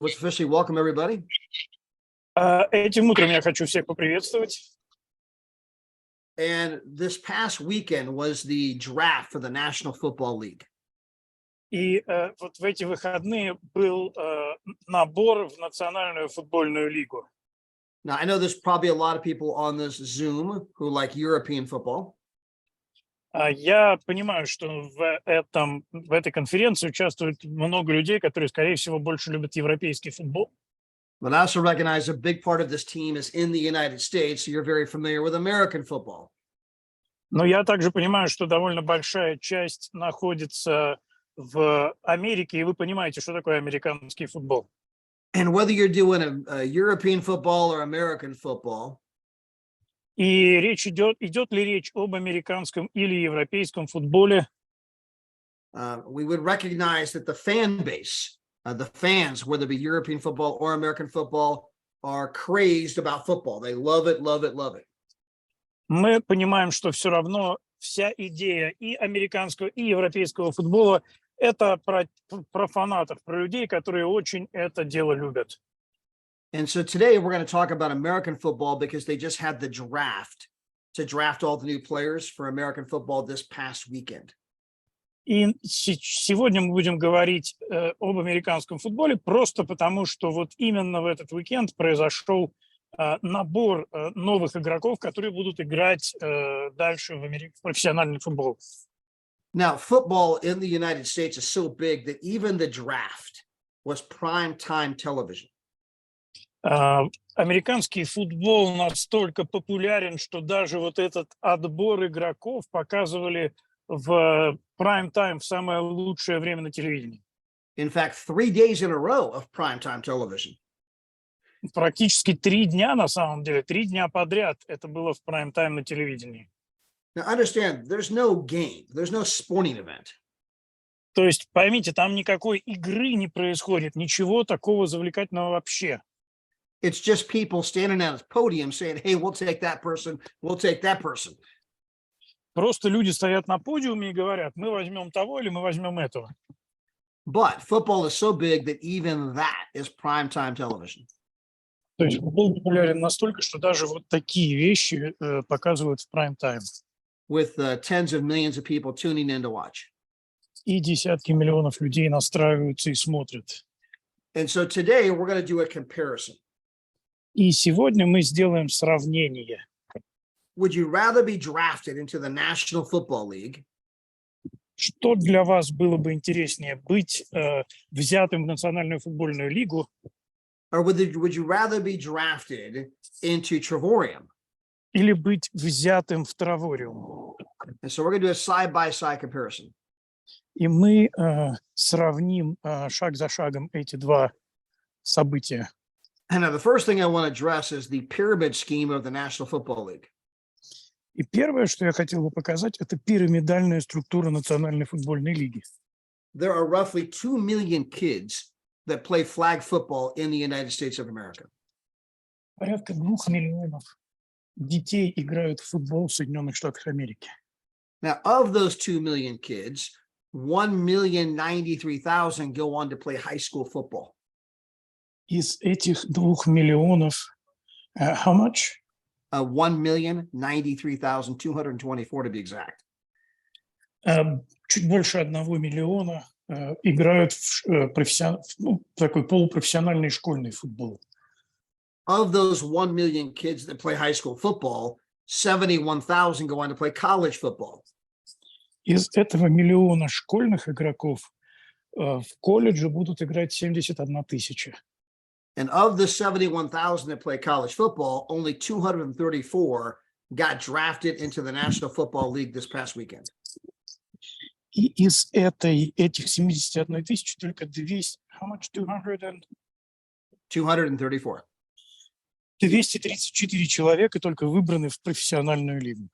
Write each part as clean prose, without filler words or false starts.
Let's officially welcome everybody. Этим утром я хочу всех поприветствовать. And this past weekend was the draft for the National Football League. И вот в эти выходные был набор в Национальную футбольную лигу. Now, I know there's probably a lot of people on this Zoom who like European football. Я понимаю, что в этой конференции участвует много людей, которые, скорее всего, больше любят европейский футбол. But I also recognize a big part of this team is in the United States, so you're very familiar with American football. Но я также понимаю, что довольно большая часть находится в Америке, и вы понимаете, что такое американский футбол. And whether you're doing a European football or American football, И идет ли речь об американском или европейском футболе, we would recognize that the fan base, the fans, whether it be European football or American football, are crazed about football. They love it, love it, love it. мы понимаем, что все равно вся идея и американского, и европейского футбола – это про фанатов, про людей, которые очень это дело любят. And so today we're going to talk about American football because they just had the draft to draft all the new players for American football this past weekend. И сегодня мы будем говорить об американском футболе просто потому, что вот именно в этот уикенд произошел набор новых игроков, которые будут играть дальше в профессиональный футбол. Now, football in the United States is so big that even the draft was prime time television. Американский футбол настолько популярен, что даже вот этот отбор игроков показывали в прайм-тайм, в самое лучшее время на телевидении. In fact, 3 days in a row of primetime television. Практически 3 дня, на самом деле, 3 дня подряд это было в прайм-тайм на телевидении. Now, understand, there's no game, there's no sporting event. То есть, поймите, там никакой игры не происходит, ничего такого завлекательного вообще. It's just people standing at a podium saying, hey, we'll take that person, we'll take that person. Просто люди стоят на подиуме и говорят, мы возьмем того или мы возьмем этого. But football is so big that even that is primetime television. То есть футбол популярен настолько, что даже вот такие вещи показывают в прайм-тайм. With tens of millions of people tuning in to watch. И десятки миллионов людей настраиваются и смотрят. And so today we're going to do a comparison. И сегодня мы сделаем сравнение. Would you rather be drafted into the National Football League? Что для вас было бы интереснее, быть взятым в Национальную футбольную лигу? Or would you rather be drafted into Trevorium? Или быть взятым в Травориум? And so we're going to do a side-by-side comparison. И мы сравним шаг за шагом эти два события. And now the first thing I want to address is the pyramid scheme of the National Football League. И первое, что я хотел бы показать, это пирамидальная структура Национальной футбольной лиги. There are roughly 2 million kids that play flag football in the United States of America. Порядка 2 миллионов детей играют в футбол в Соединенных Штатах Америки. Now, of those 2 million kids, 1,093,000 go on to play high school football. Из этих 2 миллионов, how much? 1,093,224 to be exact. Чуть больше 1 миллиона играют в такой полупрофессиональный школьный футбол. Of those 1 million kids that play high school football, 71,000 go on to play college football. Из этого миллиона школьных игроков в колледже будут играть 71 тысяча. And of the 71,000 that play college football, only 234 got drafted into the National Football League this past weekend. И из этих 71 тысячи только 200, how much? 234. 234 человека только выбраны в профессиональную лигу.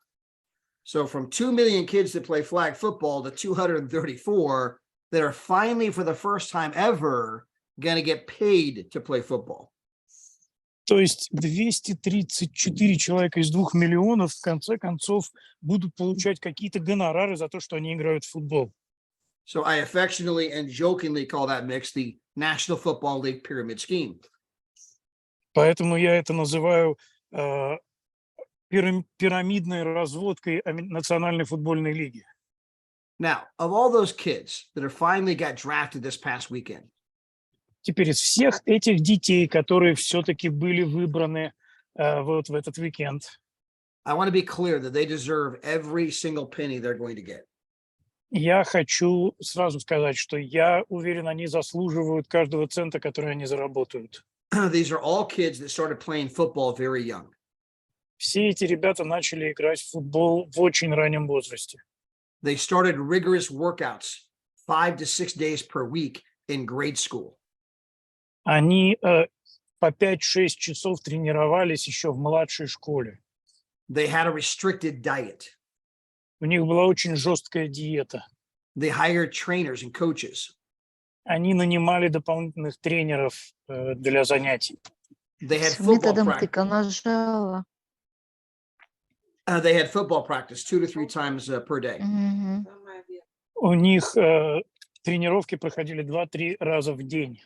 So from 2 million kids that play flag football to 234 that are finally for the first time ever going to get paid to play football. То есть 234 человека из 2 миллионов в конце концов будут получать какие-то гонорары за то, что они играют в футбол. So I affectionately and jokingly call that mix the National Football League pyramid scheme. Поэтому я это называю пирамидной разводкой Национальной футбольной лиги. Now, of all those kids that are finally got drafted this past weekend, Теперь из всех этих детей, которые все-таки были выбраны вот в этот уикенд, I want to be clear that they deserve every single penny they're going to get. я хочу сразу сказать, что я уверен, они заслуживают каждого цента, который они заработают. These are all kids that started playing football very young. Все эти ребята начали играть в футбол в очень раннем возрасте. They started rigorous workouts 5 to 6 days per week in grade school. Они по 5-6 часов тренировались еще в младшей школе. They had a restricted diet. У них была очень жесткая диета. They hired trainers and coaches. Они нанимали дополнительных тренеров для занятий. They had С football методом practice. тыка нажала. They had football practice 2 to 3 times per day. Мгм. У них тренировки проходили 2-3 раза в день.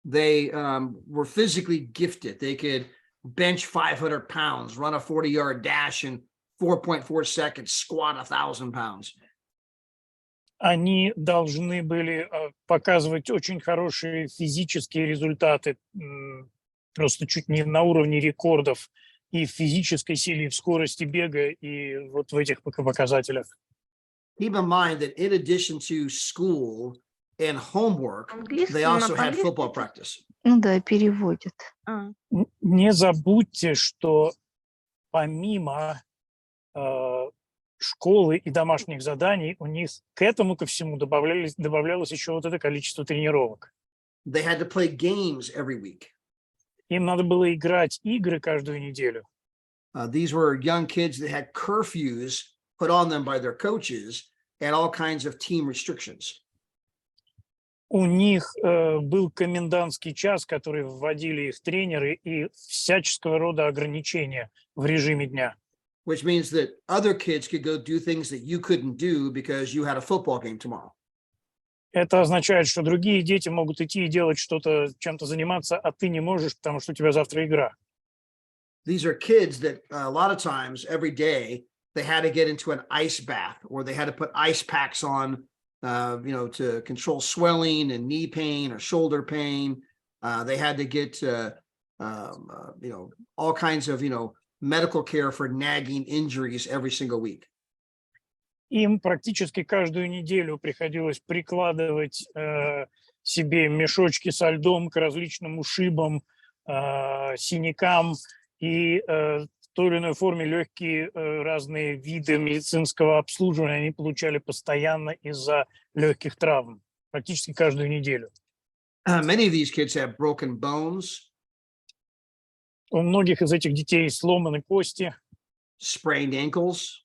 They were physically gifted. They could bench 500 pounds, run a 40-yard dash in 4.4 seconds, squat 1,000 pounds. Они должны были показывать очень хорошие физические результаты, просто чуть не на уровне рекордов и в физической силе, и в скорости бега, и вот в этих показателях. Keep in mind that in addition to school and homework, Английский they на also had по-английски football это- practice. Ну да, переводит. Не забудьте, что помимо школы и домашних заданий, у них к этому ко всему добавлялось еще вот это количество тренировок. They had to play games every week. Им надо было играть игры каждую неделю. These were young kids that had curfews put on them by their coaches and all kinds of team restrictions. У них был комендантский час, который вводили их тренеры, и всяческого рода ограничения в режиме дня. Which means that other kids could go do things that you couldn't do because you had a football game tomorrow. Это означает, что другие дети могут идти и делать что-то, чем-то заниматься, а ты не можешь, потому что у тебя завтра игра. These are kids that a lot of times every day they had to get into an ice bath or they had to put ice packs on, to control swelling and knee pain or shoulder pain. They had to get, all kinds of, medical care for nagging injuries every single week. Им практически каждую неделю приходилось прикладывать себе мешочки со льдом к различным ушибам, синякам и в той или иной форме легкие разные виды медицинского обслуживания они получали постоянно из-за легких травм, практически каждую неделю. Many of these kids have broken bones, У многих из этих детей сломаны кости, sprained ankles,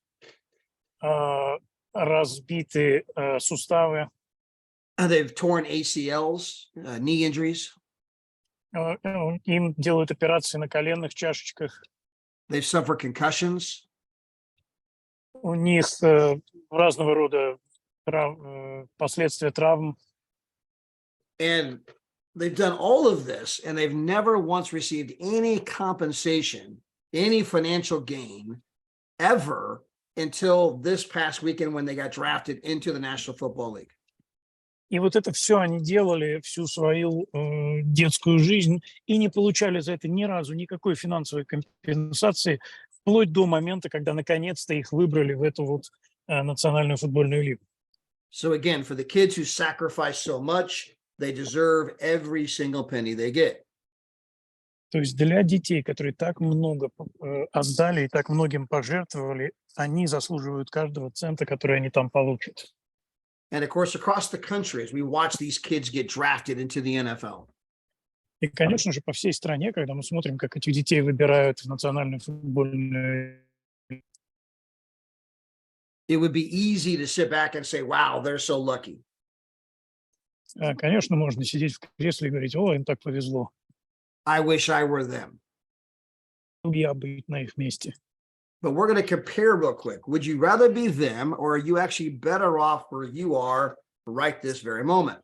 разбиты суставы, they've torn ACLs, knee injuries. им делают операции на коленных чашечках, They've suffered concussions. у них разного рода последствия травм. And they've done all of this and they've never once received any compensation, any financial gain ever until this past weekend when they got drafted into the National Football League. И вот это все они делали всю свою детскую жизнь и не получали за это ни разу никакой финансовой компенсации, вплоть до момента, когда наконец-то их выбрали в эту вот национальную футбольную лигу. So again, for the kids who sacrifice so much, they deserve every single penny they get. То есть для детей, которые так много отдали и так многим пожертвовали, они заслуживают каждого цента, который они там получат. And of course, across the country, as we watch these kids get drafted into the NFL, И, конечно же, по всей стране, когда мы смотрим, как этих детей выбирают в национальную футбольную, it would be easy to sit back and say, wow, they're so lucky. конечно, можно сидеть в кресле и говорить: о, им так повезло, I wish I were them. я быть на их месте. But we're going to compare real quick. Would you rather be them, or are you actually better off where you are right this very moment?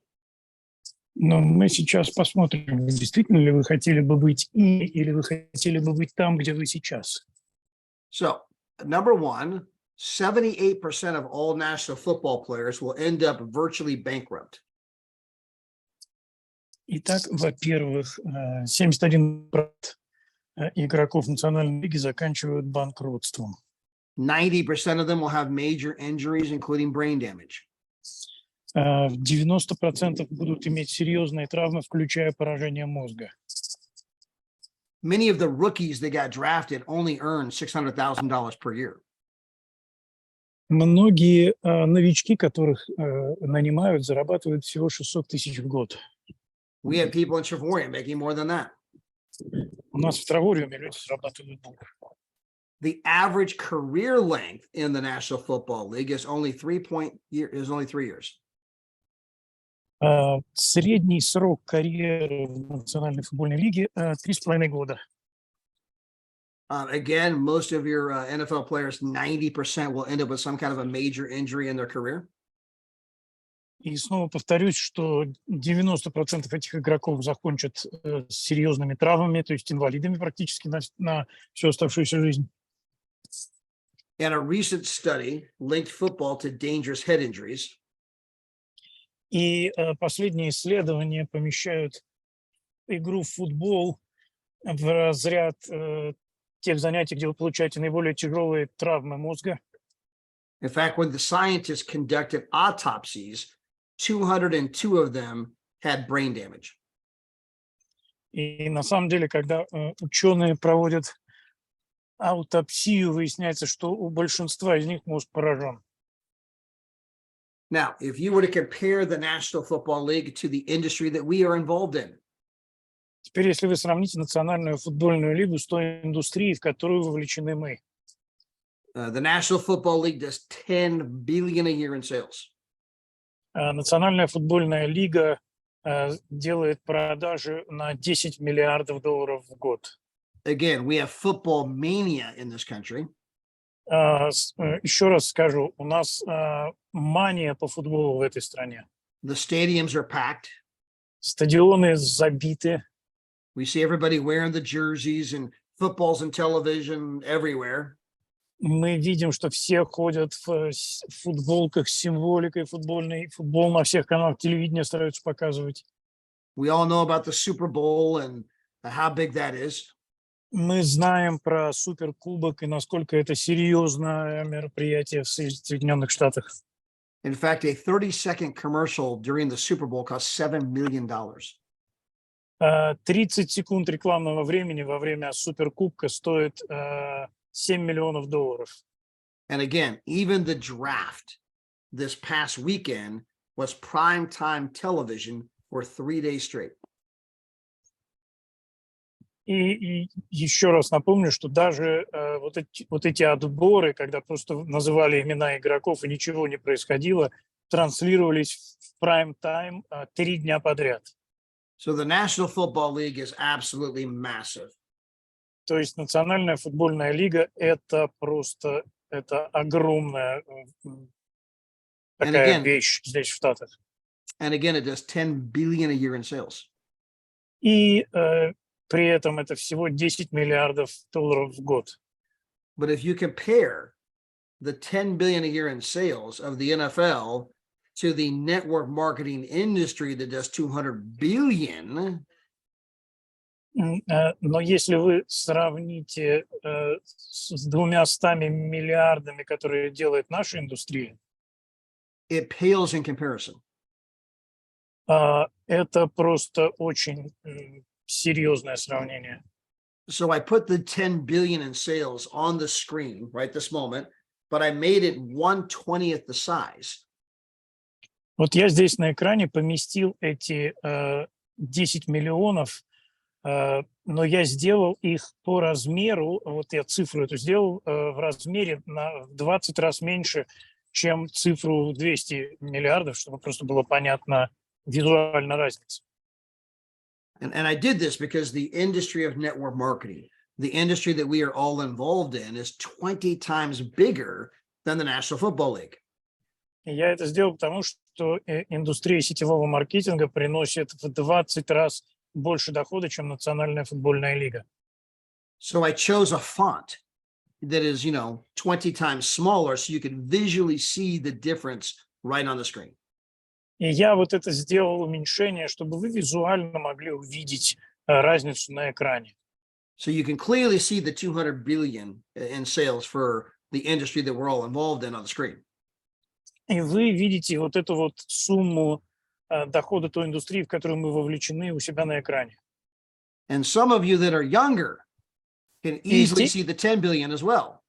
Но мы сейчас посмотрим, действительно ли вы хотели бы быть или вы хотели бы быть там, где вы сейчас. So, number one, 78% of all national football players will end up virtually bankrupt. Итак, во-первых, 71% игроков Национальной лиги заканчивают банкротством. 90% of them will have major injuries, including brain damage. 90% будут иметь серьезные травмы, включая поражение мозга. Many of the rookies that got drafted only earn $600,000 per year. Многие новички, которых нанимают, зарабатывают всего 600 тысяч в год. We have people in Trevorian making more than that. У нас в Травориуме люди зарабатывают больше. The average career length in the National Football League is only 3 years. Средний срок карьеры в Национальной футбольной лиге 3,5 года. Again, most of your NFL players, 90% will end up with some kind of a major injury in their career. И снова повторюсь, что 90% этих игроков закончат с серьезными травмами, то есть инвалидами практически на всю оставшуюся жизнь. And a recent study linked football to dangerous head injuries. И последние исследования помещают игру в футбол в разряд тех занятий, где вы получаете наиболее тяжелые травмы мозга. In fact, when the scientists conducted autopsies, 202 of them had brain damage. И на самом деле, когда ученые проводят аутопсию, выясняется, что у большинства из них мозг поражен. Now, if you were to compare the National Football League to the industry that we are involved in, Теперь, если вы сравните Национальную футбольную лигу с той индустрией, в которую вовлечены мы, the National Football League does $10 billion a year in sales. Национальная футбольная лига делает продажи на $10 миллиардов в год. Again, we have football mania in this country. Еще раз скажу, у нас мания по футболу в этой стране. The stadiums are packed. Стадионы забиты. We see everybody wearing the jerseys and footballs and television everywhere. Мы видим, что все ходят в футболках с символикой футбольной. Футбол на всех каналах телевидения стараются показывать. We all know about the Super Bowl and how big that is. Мы знаем про Суперкубок и насколько это серьезное мероприятие в Соединенных Штатах. In fact, a 30-second commercial during the Super Bowl cost $7 million. 30 секунд рекламного времени во время Суперкубка стоит $7 миллионов. And again, even the draft this past weekend was primetime television for 3 days straight. И еще раз напомню, что даже вот эти отборы, когда просто называли имена игроков и ничего не происходило, транслировались в прайм-тайм 3 дня подряд. So the National Football League is absolutely massive. То есть Национальная футбольная лига это просто огромная такая вещь здесь в Штатах. And again, it does $10 billion a year in sales. И при этом это всего $10 миллиардов в год. But if you compare the $10 billion a year in sales of the NFL to the network marketing industry that does $200 billion. Но если вы сравните с 200 миллиардами, которые делает наша индустрия, it pales in comparison. Это просто очень серьезное сравнение. So I put the 10 billion in sales on the screen right this moment, but I made it 1/20th the size. Вот я здесь на экране поместил эти 10 миллионов, но я сделал их по размеру, вот я цифру эту сделал в размере в 20 раз меньше, чем цифру 200 миллиардов, чтобы просто было понятно визуально разница. And I did this because the industry of network marketing, the industry that we are all involved in is 20 times bigger than the National Football League. И я это сделал потому, что индустрия сетевого маркетинга приносит в 20 раз больше дохода, чем Национальная футбольная лига. So I chose a font that is, 20 times smaller so you can visually see the difference right on the screen. И я вот это сделал уменьшение, чтобы вы визуально могли увидеть разницу на экране. So you can clearly see the 200 billion in sales for the industry that we're all involved in on the screen. И вы видите вот эту вот сумму дохода той индустрии, в которую мы вовлечены, у себя на экране. And some of you that are younger can easily see the 10 billion as well.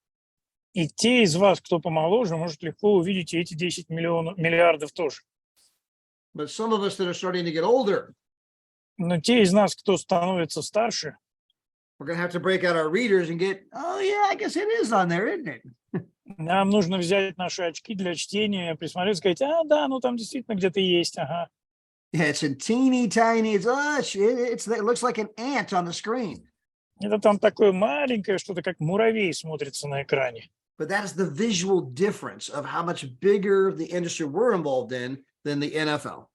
И те из вас, кто помоложе, может легко увидеть эти 10 миллиардов тоже. But some of us that are starting to get older, Но те из нас, кто становится старше, we're going to have to break out our readers and get, oh yeah, I guess it is on there, isn't it? нам нужно взять наши очки для чтения, присмотреться, сказать, да, ну там действительно где-то есть, ага. Yeah, it's in teeny tiny. It looks like an ant on the screen. Это там такое маленькое, что-то как муравей смотрится на экране. But that is the visual difference of how much bigger the industry we're involved in than the NFL.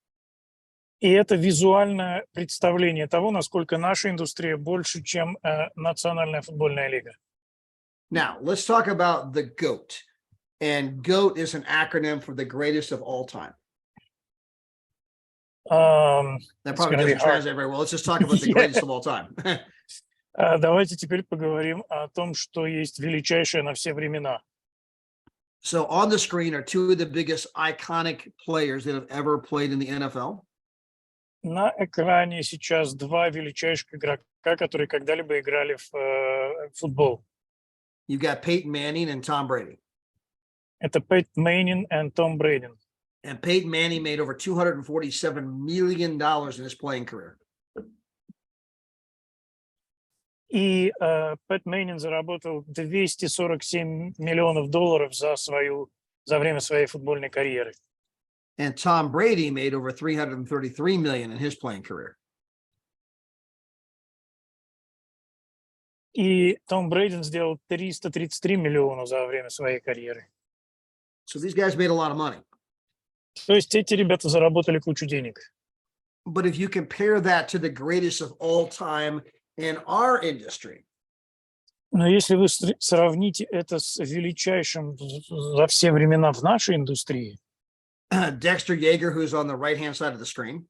И это визуальное представление того, насколько наша индустрия больше, чем Национальная футбольная лига. Now, let's talk about the GOAT. And GOAT is an acronym for the greatest of all time. That probably doesn't translate very well. Let's just talk about the greatest of all time. Давайте теперь поговорим о том, что есть величайшее на все времена. So on the screen are two of the biggest iconic players that have ever played in the NFL. На экране сейчас два величайших игрока, которые когда-либо играли в футбол. You've got Peyton Manning and Tom Brady. Это Пейт Мэннинг и Том Брэди. And Peyton Manning made over $247 million in his playing career. И Пейт Мэннинг заработал $247 миллионов за время своей футбольной карьеры. And Tom Brady made over $333 million in his playing career. И Том Брэди сделал 333 миллиона за время своей карьеры. So these guys made a lot of money. То есть эти ребята заработали кучу денег. But if you compare that to the greatest of all time in our industry, Но если вы сравните это с величайшим за все времена в нашей индустрии, Dexter Yeager, who's on the right-hand side of the screen,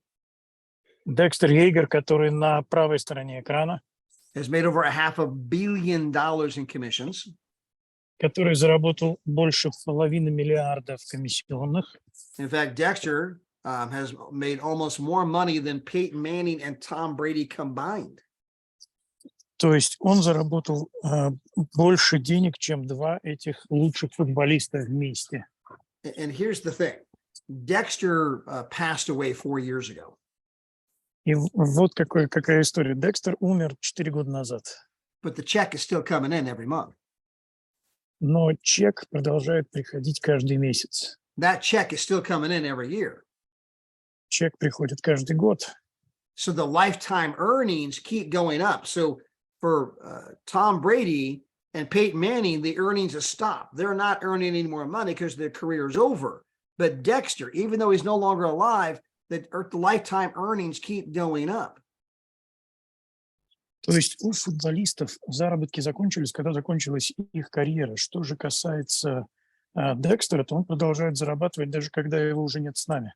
Декстер Йейгер, который на правой стороне экрана, has made over $500 million in commissions. который заработал больше $500 миллиарда комиссионных. In fact, Dexter has made almost more money than Peyton Manning and Tom Brady combined. То есть он заработал больше денег, чем два этих лучших футболиста вместе. And here's the thing. Dexter passed away 4 years ago. И вот какая история. Декстер умер 4 года назад. But the check is still coming in every month. Но чек продолжает приходить каждый месяц. That check is still coming in every year. Чек приходит каждый год. So the lifetime earnings keep going up. So for Tom Brady and Peyton Manning, the earnings have stopped. They're not earning any more money because their career is over. But Dexter, even though he's no longer alive, the lifetime earnings keep going up. То есть у футболистов заработки закончились, когда закончилась их карьера. Что же касается Декстера, то он продолжает зарабатывать, даже когда его уже нет с нами.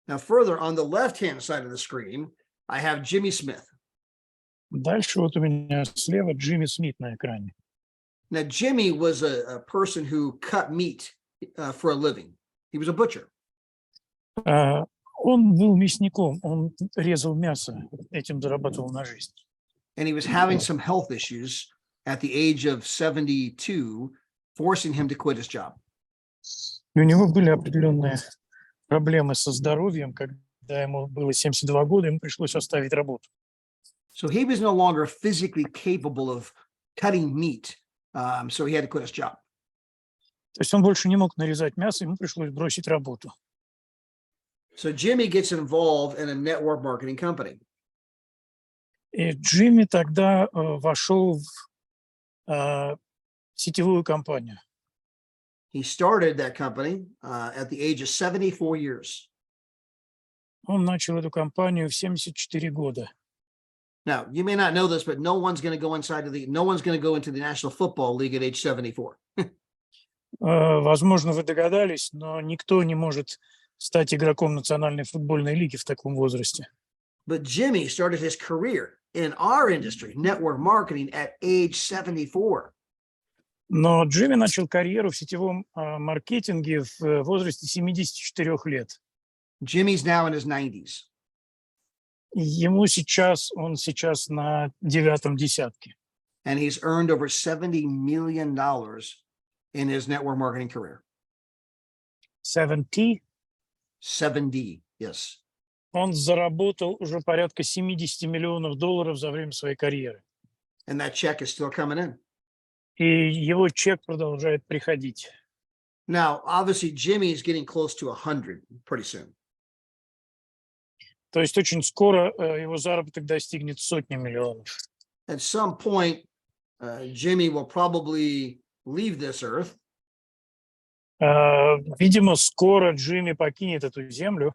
Now, further on the left-hand side of the screen, I have Jimmy Smith. Дальше вот у меня слева Джимми Смит на экране. Now, Jimmy was a person who cut meat for a living. He was a butcher. Он был мясником, он резал мясо, этим зарабатывал на жизнь. And he was having some health issues at the age of 72, forcing him to quit his job. И у него были определенные проблемы со здоровьем, когда ему было 72 года, ему пришлось оставить работу. So he was no longer physically capable of cutting meat, so he had to quit his job. То есть он больше не мог нарезать мясо, ему пришлось бросить работу. So Jimmy gets involved in a network marketing company. И Джимми тогда вошел в сетевую компанию. He started that company at the age of 74 years. Он начал эту компанию в 74 года. Now, you may not know this, but no one's going to go no one's going to go into the National Football League at age 74. Возможно, вы догадались, но никто не может стать игроком Национальной футбольной лиги в таком возрасте. But Jimmy started his career in our industry, network marketing, at age 74. Но Джимми начал карьеру в сетевом маркетинге в возрасте 74 лет. Jimmy's now in his 90s. Он сейчас на 9-м десятке. And he's earned over $70 million in his network marketing career. 70. 70, yes. Он заработал уже порядка $70 миллионов за время своей карьеры. And that check is still coming in. И его чек продолжает приходить. Now, obviously, Jimmy is getting close to 100 pretty soon. То есть очень скоро его заработок достигнет сотни миллионов. At some point, Jimmy will probably leave this earth. Видимо, скоро Джимми покинет эту землю.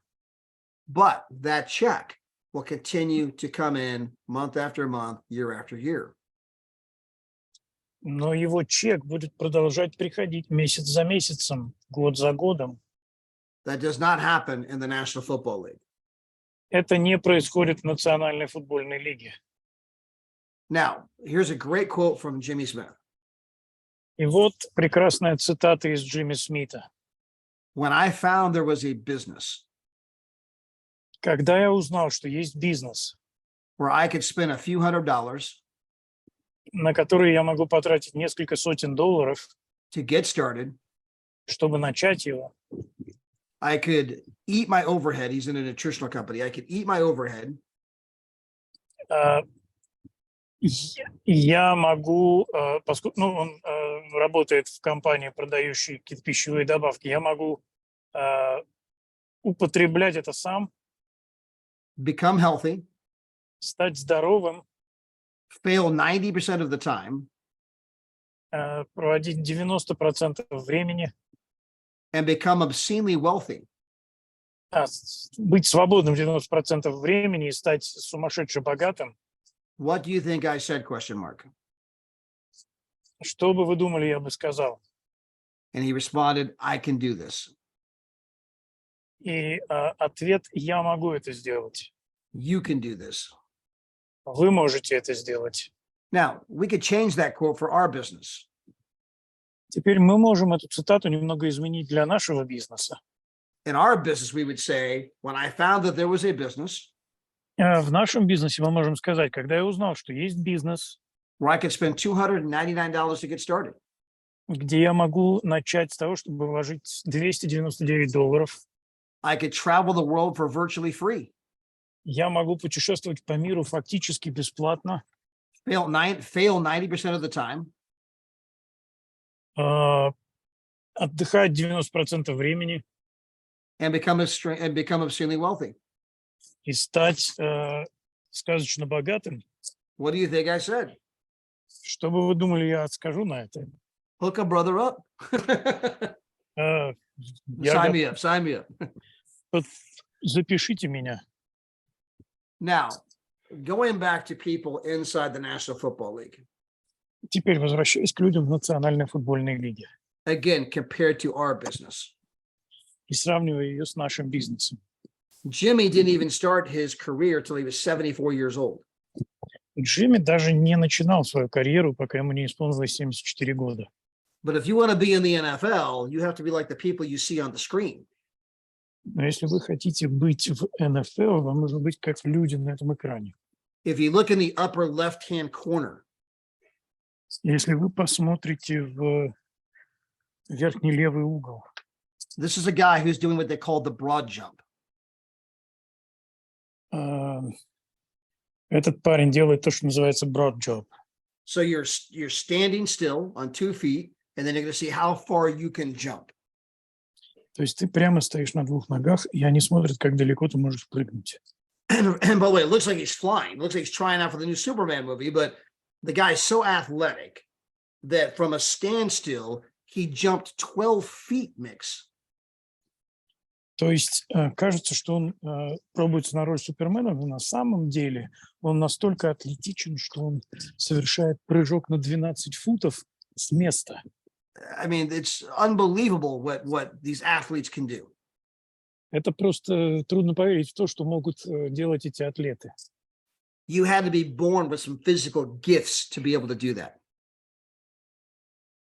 But that check will continue to come in month after month, year after year. Но его чек будет продолжать приходить месяц за месяцем, год за годом. That does not happen in the National Football League. Это не происходит в Национальной футбольной лиге. Now, here's a great quote from Jimmy Smith. И вот прекрасная цитата из Джимми Смита. When I found there was a business Когда я узнал, что есть бизнес, where I could spend a few $100s на который я могу потратить несколько сотен долларов, to get started, чтобы начать его, I could eat my overhead. He's in a nutritional company. I could eat my overhead. Я могу, поскольку он работает в компании, продающей какие-то пищевые добавки, я могу употреблять это сам, Become healthy, стать здоровым, fail 90% of the time, проводить 90% времени, and become obscenely wealthy. Быть свободным 90% времени и стать сумасшедше богатым. What do you think I said? Question mark. Что бы вы думали, я бы сказал? And he responded, I can do this. И ответ: я могу это сделать. You can do this. Вы можете это сделать. Now, we could change that quote for our business. Теперь мы можем эту цитату немного изменить для нашего бизнеса. In our business, we would say, when I found that there was a business В нашем бизнесе мы можем сказать, когда я узнал, что есть бизнес, where I could spend $299 to get started, где я могу начать с того, чтобы вложить $299, I could travel the world for virtually free, я могу путешествовать по миру фактически бесплатно, fail 90% of the time, отдыхать 90% времени and become obscenely wealthy. и стать сказочно богатым. What do you think I said? Что бы вы думали, я скажу на это? Hook a brother up. Sign me up. Sign me up. Запишите меня. Now, going back to people inside the National Football League. Теперь возвращаясь к людям в Национальной футбольной лиге. Again, compared to our business. И сравнивая ее с нашим бизнесом. Jimmy didn't even start his career till he was 74 years old. Джимми даже не начинал свою карьеру, пока ему не исполнилось 74 года. But if you want to be in the NFL, you have to be like the people you see on the screen. Но если вы хотите быть в НФЛ, вам нужно быть как люди на этом экране. If you look in the upper left-hand corner, Если вы посмотрите в верхний левый угол, this is a guy who's doing what they call the broad jump. этот парень делает то, что называется broad jump. So you're standing still on 2 feet, and then you're going to see how far you can jump. То есть ты прямо стоишь на двух ногах, и они смотрят, как далеко ты можешь прыгнуть. And by the way, it looks like he's flying. It looks like he's trying out for the new Superman movie, but the guy's so athletic that from a standstill, he jumped 12 feet, Mix. То есть кажется, что он пробуется на роль Супермена, но на самом деле он настолько атлетичен, что он совершает прыжок на 12 футов с места. I mean, it's unbelievable what these athletes can do. Это просто трудно поверить в то, что могут делать эти атлеты. You had to be born with some physical gifts to be able to do that.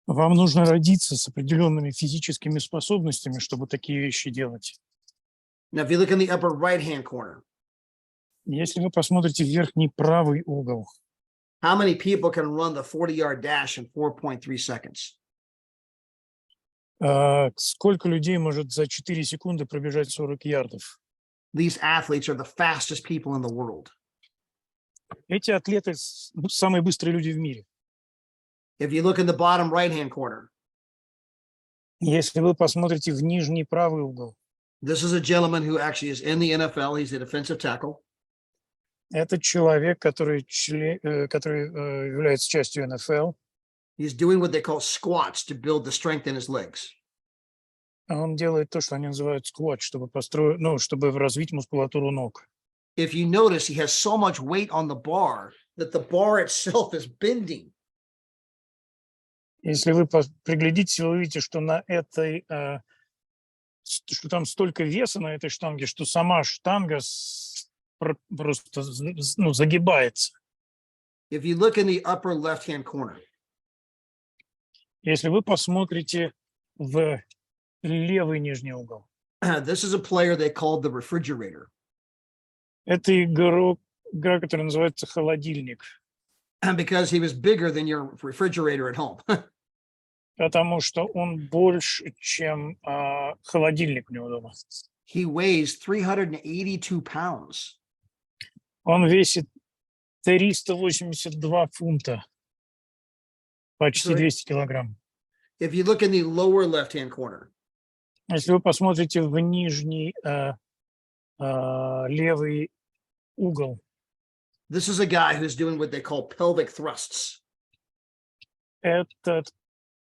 Вам нужно родиться с определенными физическими способностями, чтобы такие вещи делать. Now, if you look in the upper right-hand corner, Если вы посмотрите в верхний правый угол, how many people can run the 40-yard dash in 4.3 seconds? сколько людей может за 4 секунды пробежать 40 ярдов? These athletes are the fastest people in the world. Эти атлеты самые быстрые люди в мире. If you look in the bottom right-hand corner, Если вы посмотрите в нижний правый угол, this is a gentleman who actually is in the NFL. He's a defensive tackle. это человек, который является частью НФЛ. He's doing what they call squats to build the strength in his legs. Он делает то, что они называют сквот, чтобы развить мускулатуру ног. If you notice, he has so much weight on the bar that the bar itself is bending. Если вы приглядитесь, вы увидите, что что там столько веса на этой штанге, что сама штанга просто загибается. If you look in the upper left-hand corner, Если вы посмотрите в левый нижний угол, this is a player they called the refrigerator. это игра, которая называется холодильник, Because he was bigger than your refrigerator at home. потому что он больше, чем холодильник у него дома. He weighs 382 pounds. Он весит 382 фунта, почти Sorry. 200 килограмм. If you look in the lower left-hand corner, Если вы посмотрите в нижний левый угол, this is a guy who's doing what they call pelvic thrusts. этот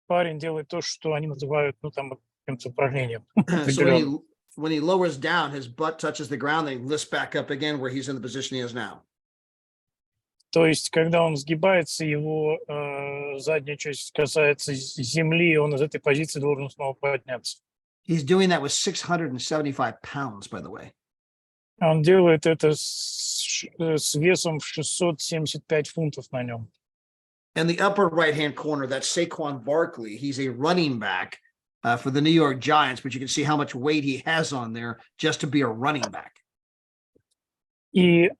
парень делает то, что они называют, каким-то упражнением. So when he lowers down, his butt touches the ground, then he lifts back up again where he's in the position he is now. То есть, когда он сгибается, его задняя часть касается земли, и он из этой позиции должен снова подняться. He's doing that with 675 pounds, by the way. Он делает это с весом в 675 фунтов на нем. In the upper right-hand corner, that's Saquon Barkley. He's a running back for the New York Giants, but you can see how much weight he has on there just to be a running back. И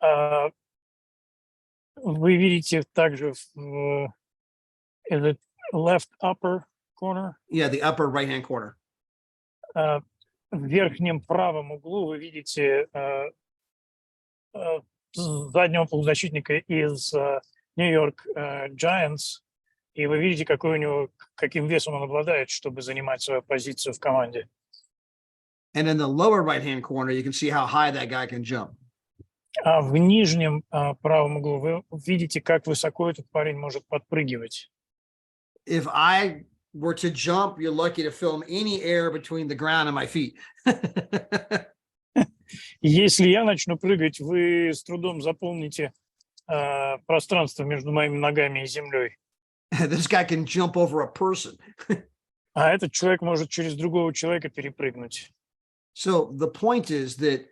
вы видите также в the left upper corner, Yeah, the upper right-hand corner. в верхнем правом углу вы видите заднего полузащитника из Нью-Йорк Giants, и вы видите, каким весом он обладает, чтобы занимать свою позицию в команде. And in the lower right-hand corner, you can see how high that guy can jump. А в нижнем правом углу вы видите, как высоко этот парень может подпрыгивать. If I were to jump, you're lucky to film any air between the ground and my feet. Если я начну прыгать, вы с трудом заполните пространство между моими ногами и землей. This guy can jump over a person. А этот человек может через другого человека перепрыгнуть. So the point is that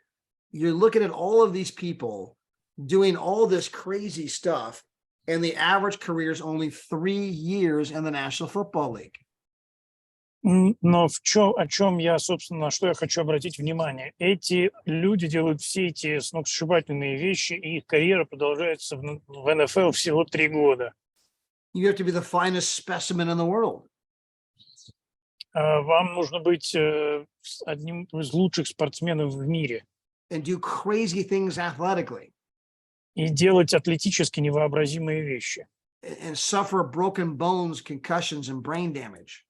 you're looking at all of these people doing all this crazy stuff, and the average career is only 3 years in the National Football League. Но на что я хочу обратить внимание. Эти люди делают все эти сногсшибательные вещи, и их карьера продолжается в НФЛ всего 3 года. You have to be the finest specimen in the world. Вам нужно быть одним из лучших спортсменов в мире And do crazy things athletically. и делать атлетически невообразимые вещи. And suffer broken bones, concussions, and brain damage.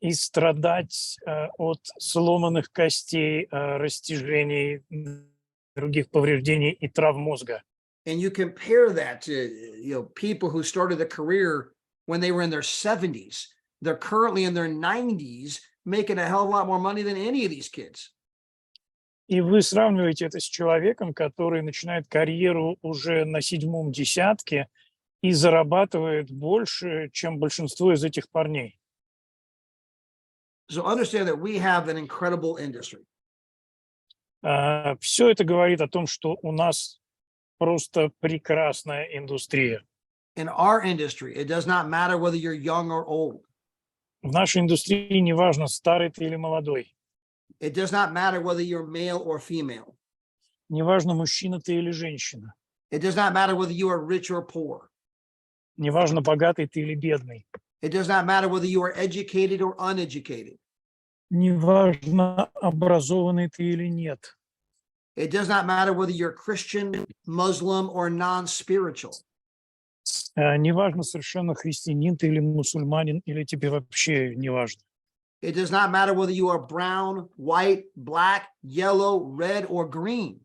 И страдать от сломанных костей, растяжений, других повреждений и травм мозга. And you compare that to, people who started a career when they were in their 70s. They're currently in their 90s, making a hell of a lot more money than any of these kids. И вы сравниваете это с человеком, который начинает карьеру уже на 7-м десятке и зарабатывает больше, чем большинство из этих парней. So understand that we have an incredible industry. Все это говорит о том, что у нас просто прекрасная индустрия. In our industry, it does not matter whether you're young or old. В нашей индустрии неважно, старый ты или молодой, It does not matter whether you're male or female. неважно, мужчина ты или женщина, It does not matter whether you are rich or poor. неважно, богатый ты или бедный, It does not matter whether you are educated or uneducated. неважно, образованный ты или нет, It does not matter whether you're Christian, Muslim, or non-spiritual. неважно, совершенно христианин ты или мусульманин, или тебе вообще неважно. It does not matter whether you are brown, white, black, yellow, red, or green.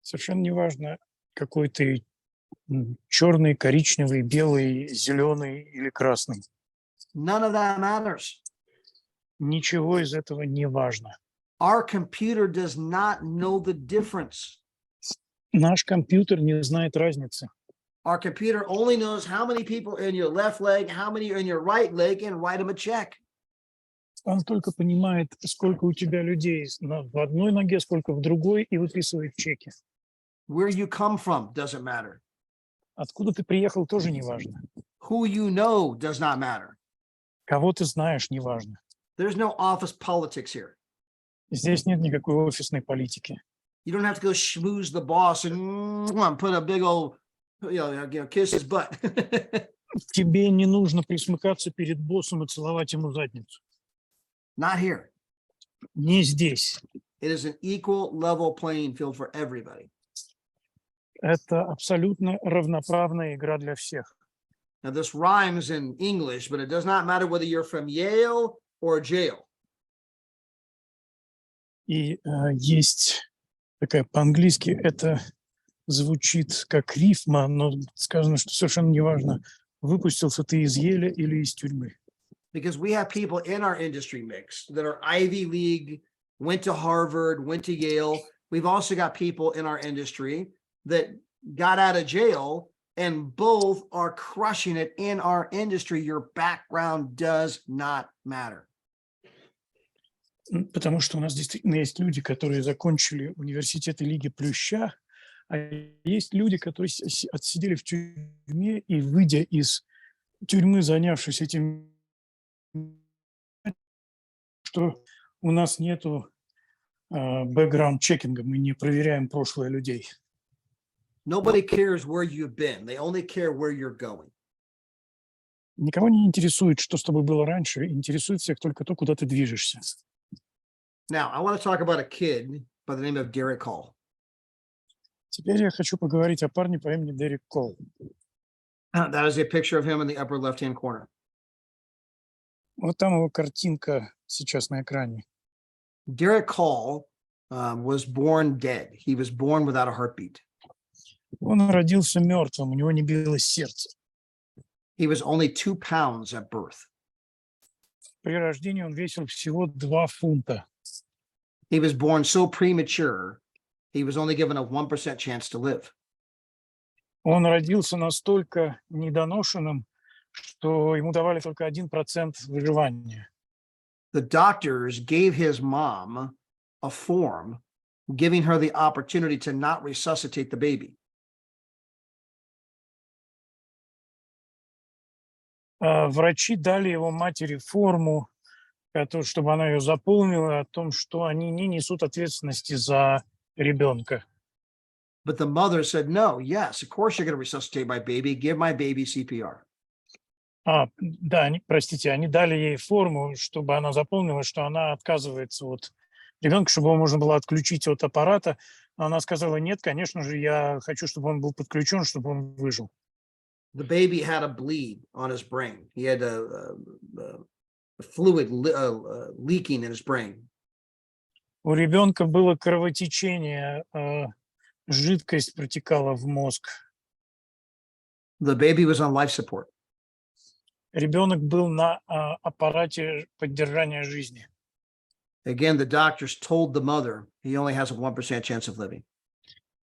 Совершенно неважно, какой ты черный, коричневый, белый, зеленый или красный. None of that matters. Ничего из этого не важно. Our computer does not know the difference. Наш компьютер не знает разницы. Our computer only knows how many people are in your left leg, how many are in your right leg, and write them a check. Он только понимает, сколько у тебя людей в одной ноге, сколько в другой, и выписывает чеки. Where you come from doesn't matter. Откуда ты приехал, тоже не важно. Who you know does not matter. Кого ты знаешь, не важно. There's no office politics here. Здесь нет никакой офисной политики. You don't have to go schmooze the boss and put a big old, kiss his butt. Тебе не нужно присмыкаться перед боссом и целовать ему задницу. Not here. Не здесь. It is an equal level playing field for everybody. Это абсолютно равноправная игра для всех. Now, this rhymes in English, but it does not matter whether you're from Yale or jail. И есть такая по-английски, это звучит как рифма, но сказано, что совершенно неважно, выпустился ты из Еля или из тюрьмы. Because we have people in our industry mix that are Ivy League, went to Harvard, went to Yale. We've also got people in our industry that got out of jail, and both are crushing it in our industry. Your background does not matter. Потому что у нас действительно есть люди, которые закончили университеты Лиги Плюща, а есть люди, которые отсидели в тюрьме и, выйдя из тюрьмы, занявшись этим, что у нас нету бэкграунд-чекинга, мы не проверяем прошлое людей. Nobody cares where you've been. They only care where you're going. Никого не интересует, что с тобой было раньше, интересует всех только то, куда ты движешься. Now, I want to talk about a kid by the name of Derek Hall. Теперь я хочу поговорить о парне по имени Дерек Колл. That is a picture of him in the upper left-hand corner. Вот там его картинка сейчас на экране. Derek Hall was born dead. He was born without a heartbeat. Он родился мертвым, у него не билось сердце. He was only 2 pounds at birth. При рождении он весил всего 2 фунта. He was born so premature, he was only given a 1% chance to live. Он родился настолько недоношенным, что ему давали только 1% выживания. The doctors gave his mom a form giving her the opportunity to not resuscitate the baby. Врачи дали его матери форму, чтобы она ее заполнила, о том, что они не несут ответственности за ребенка. But the mother said, no, yes, of course you're going to resuscitate my baby. Give my baby CPR. Да, простите, они дали ей форму, чтобы она заполнила, что она отказывается от ребенка, чтобы его можно было отключить от аппарата. Но она сказала, нет, конечно же, я хочу, чтобы он был подключен, чтобы он выжил. The baby had a bleed on his brain. He had a fluid leaking in his brain. У ребенка было кровотечение, жидкость протекала в мозг. The baby was on life support. Ребенок был на аппарате поддержания жизни. Again, the doctors told the mother he only has a 1% chance of living.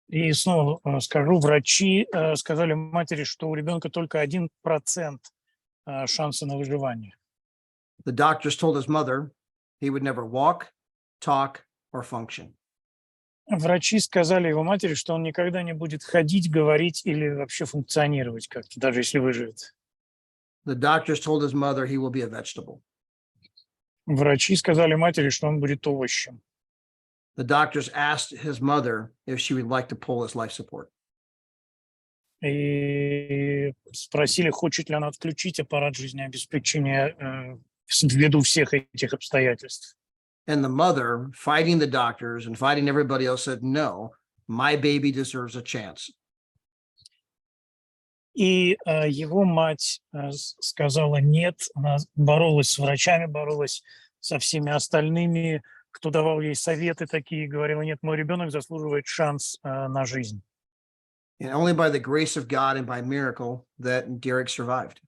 И снова скажу, врачи сказали матери, что у ребенка только 1% шанса на выживание. The doctors told his mother he would never walk, talk, or function. Врачи сказали его матери, что он никогда не будет ходить, говорить или вообще функционировать как-то, даже если выживет. The doctors told his mother he will be a vegetable. Врачи сказали матери, что он будет овощем. The doctors asked his mother if she would like to pull his life support. И спросили, хочет ли она отключить аппарат жизнеобеспечения ввиду всех этих обстоятельств. And the mother, fighting the doctors and fighting everybody else, said, no, my baby deserves a chance. И его мать сказала нет, она боролась с врачами, боролась со всеми остальными, кто давал ей советы такие, говорила, нет, мой ребенок заслуживает шанс на жизнь. And only by the grace of God and by miracle that Derek survived.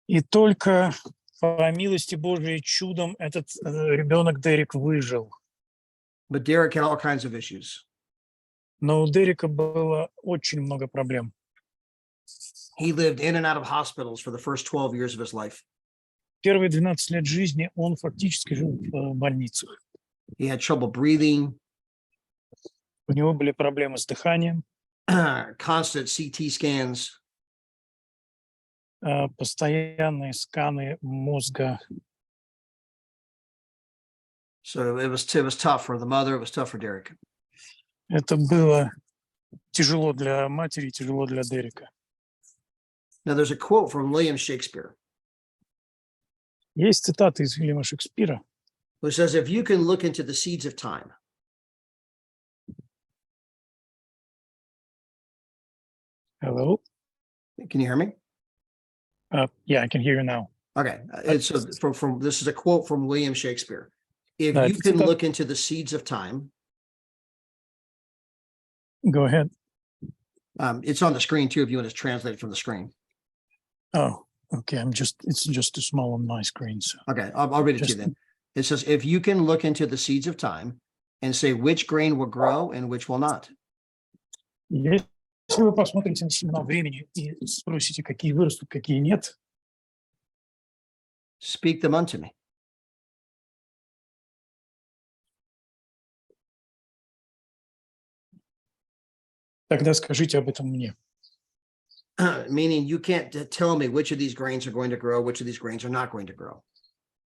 И только по милости Божией чудом этот ребенок Дерек выжил. But Derek had all kinds of issues. Но у Дерека было очень много проблем. He lived in and out of hospitals for the first 12 years of his life. Первые 12 лет жизни он фактически жил в больницах. He had trouble breathing, У него были проблемы с дыханием, constant CT scans. постоянные сканы мозга. So it was tough for the mother. It was tough for Derek. Это было тяжело для матери, тяжело для Дерека. Now there's a quote from William Shakespeare, Есть цитата из Вильяма Шекспира, who says, if you can look into the seeds of time, Hello? can you hear me? Yeah, I can hear you now. Okay. It's from this is a quote from William Shakespeare. If Right. you can look into the seeds of time, Go ahead. it's on the screen too, if you want to translate it from the screen. Oh, okay. It's just too small on my screen. So. Okay, I'll read it to you Just- then. It says, if you can look into the seeds of time and say which grain will grow and which will not. Если вы посмотрите на семена времени и спросите, какие вырастут, какие нет, Speak them unto me. тогда скажите об этом мне. Meaning you can't tell me which of these grains are going to grow, which of these grains are not going to grow.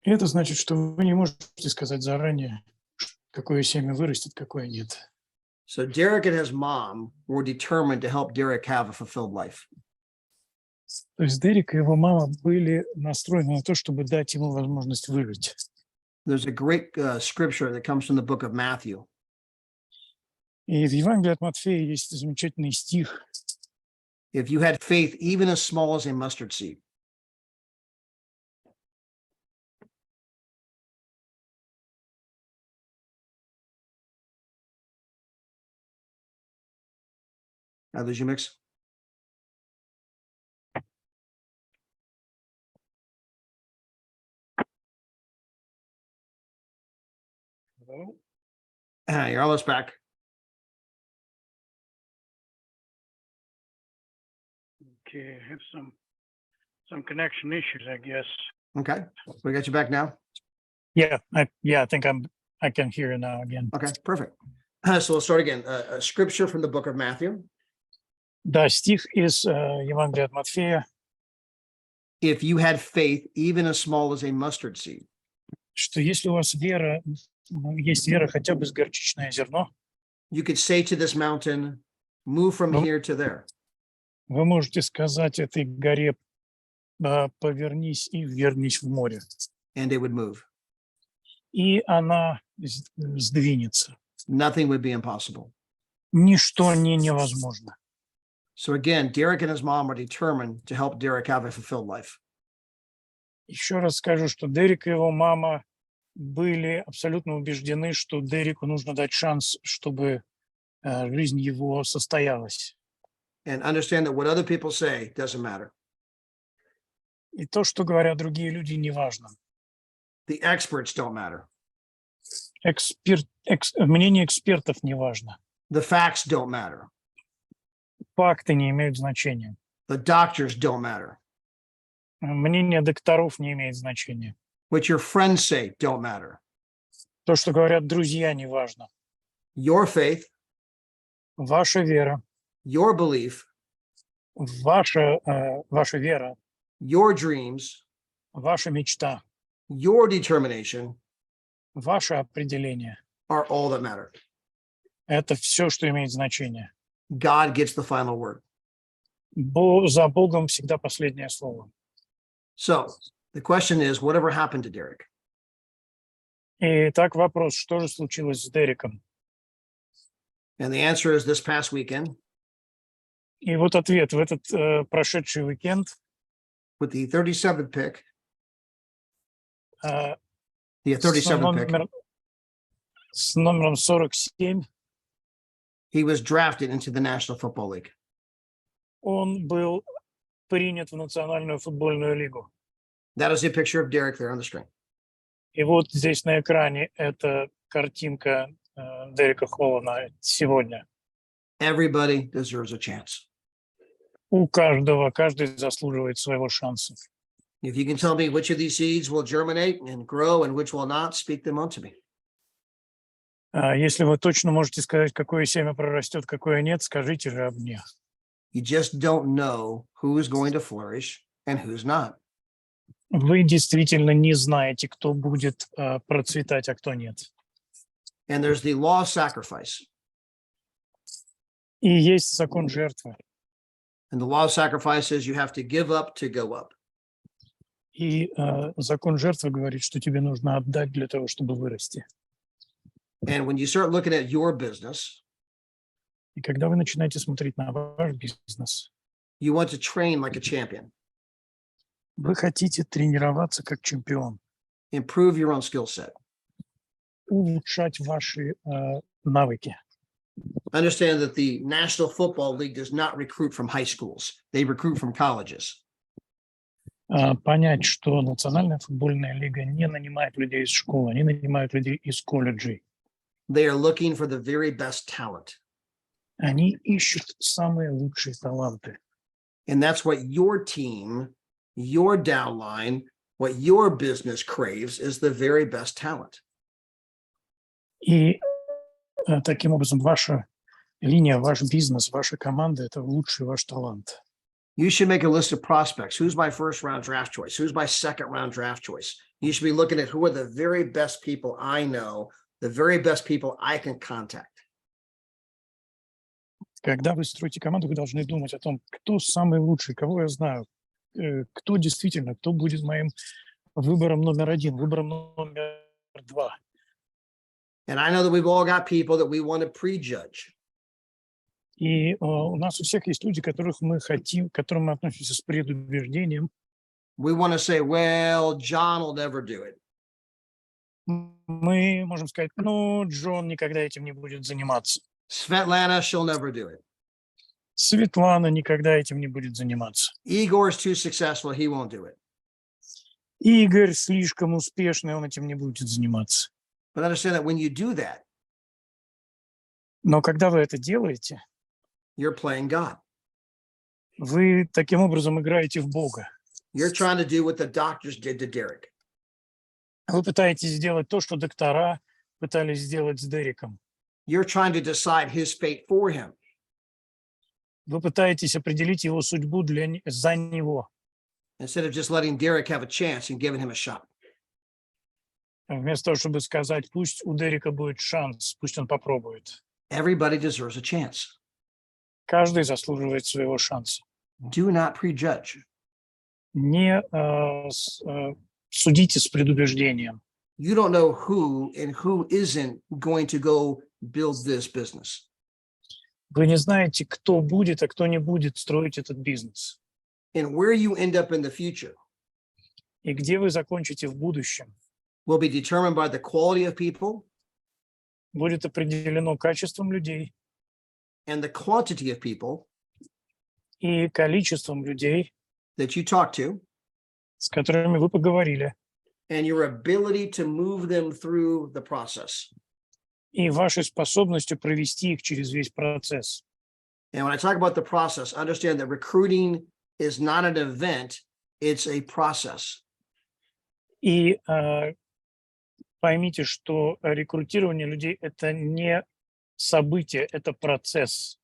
И это значит, что вы не можете сказать заранее, какое семя вырастет, какое нет. So Derek and his mom were determined to help Derek have a fulfilled life. То есть Дерек и его мама были настроены на то, чтобы дать ему возможность выжить. There's a great scripture that comes from the book of Matthew. И в Евангелии от Матфея есть замечательный стих. If you had faith, even as small as a mustard seed. Did I lose you, Mix? You're almost back. Okay, I have some connection issues, I guess. Okay, we got you back now. Yeah, I think I can hear you now again. Okay, perfect. So we'll start again. A scripture from the book of Matthew. Да, стих из Евангелия от Матфея, If you had faith, even as small as a mustard seed, что если у вас вера, есть вера хотя бы с горчичное зерно, you could say to this mountain, move from Ну. here to there. вы можете сказать этой горе, повернись и вернись в море, And it would move. и она сдвинется. Nothing would be impossible. Ничто не невозможно. So again, Derek and his mom are determined to help Derek have a fulfilled life. Еще раз скажу, что Дерек и его мама были абсолютно убеждены, что Дереку нужно дать шанс, чтобы жизнь его состоялась. And understand that what other people say doesn't matter. И то, что говорят другие люди, не важно. The experts don't matter. Мнение экспертов не важно. The facts don't matter. Факты не имеют значения. The doctors don't matter. Мнение докторов не имеет значения. What your friends say don't matter. То, что говорят друзья, не важно. Your faith, Ваша вера, your belief, ваша вера, your dreams, ваша мечта, your determination ваше определение are all that matter. – это все, что имеет значение. God gets the final word. За Богом всегда последнее слово. So the question is, whatever happened to Derek? Итак, вопрос, что же случилось с Дереком? And the answer is this past weekend И вот ответ. В этот прошедший уикенд with the 37th pick, э, the с 37th pick, с номером 47 he was drafted into the National Football League. он был принят в Национальную футбольную лигу. That is a picture of Derek there on the screen. И вот здесь на экране эта картинка Дерека Холлана сегодня. Everybody deserves a chance. Каждый заслуживает своего шанса. If you can tell me which of these seeds will germinate and grow and which will not, speak them unto me. Если вы точно можете сказать, какое семя прорастет, какое нет, скажите же об мне. You just don't know who is going to flourish and who's not. Вы действительно не знаете, кто будет процветать, а кто нет. And there's the law of sacrifice. И есть закон жертвы. And the law of sacrifice is you have to give up to go up. И закон жертвы говорит, что тебе нужно отдать для того, чтобы вырасти. And when you start looking at your business, И когда вы начинаете смотреть на ваш бизнес, you want to train like a champion, вы хотите тренироваться как чемпион, improve your own skill set. улучшать ваши навыки. Understand that the National Football League does not recruit from high schools. They recruit from colleges. Понять, что Национальная футбольная лига не нанимает людей из школы, они нанимают людей из колледжей. They are looking for the very best talent. Они ищут самые лучшие таланты. And that's what your team, your downline, what your business craves is the very best talent. И таким образом ваша линия, ваш бизнес, ваша команда – это лучший ваш талант. You should make a list of prospects. Who's my first round draft choice? Who's my second round draft choice? You should be looking at who are the very best people I know, the very best people I can contact. Когда вы строите команду, вы должны думать о том, кто самый лучший, кого я знаю, кто действительно, кто будет моим выбором номер один, выбором номер два. And I know that we've all got people that we want to prejudge. И у нас у всех есть люди, которых мы хотим, к которым мы относимся с предубеждением. We want to say, well, John will never do it. Мы можем сказать, ну, Джон никогда этим не будет заниматься. Svetlana, she'll never do it. Светлана никогда этим не будет заниматься. Igor's too successful, he won't do it. Игорь слишком успешный, он этим не будет заниматься. But understand that when you do that, Но когда вы это делаете, you're playing God. вы таким образом играете в Бога. You're trying to do what the doctors did to Derek. Вы пытаетесь сделать то, что доктора пытались сделать с Дереком. You're trying to decide his fate for him. Вы пытаетесь определить его судьбу за него, Instead of just letting Derek have a chance and giving him a shot. вместо того, чтобы сказать, пусть у Дерека будет шанс, пусть он попробует. Everybody deserves a chance. Каждый заслуживает своего шанса. Do not prejudge. Не судите с предубеждением. You don't know who and who isn't going to go build this business. Вы не знаете, кто будет, а кто не будет строить этот бизнес. And where you end up in the future И где вы закончите в будущем. will be determined by the quality of people будет определено качеством людей and the quantity of people и количеством людей, that you talk to, с которыми вы поговорили, and your ability to move them through the process. и вашей способностью провести их через весь процесс. And when I talk about the process, understand that recruiting is not an event, it's a process. И поймите, что рекрутирование людей – это не событие, это процесс.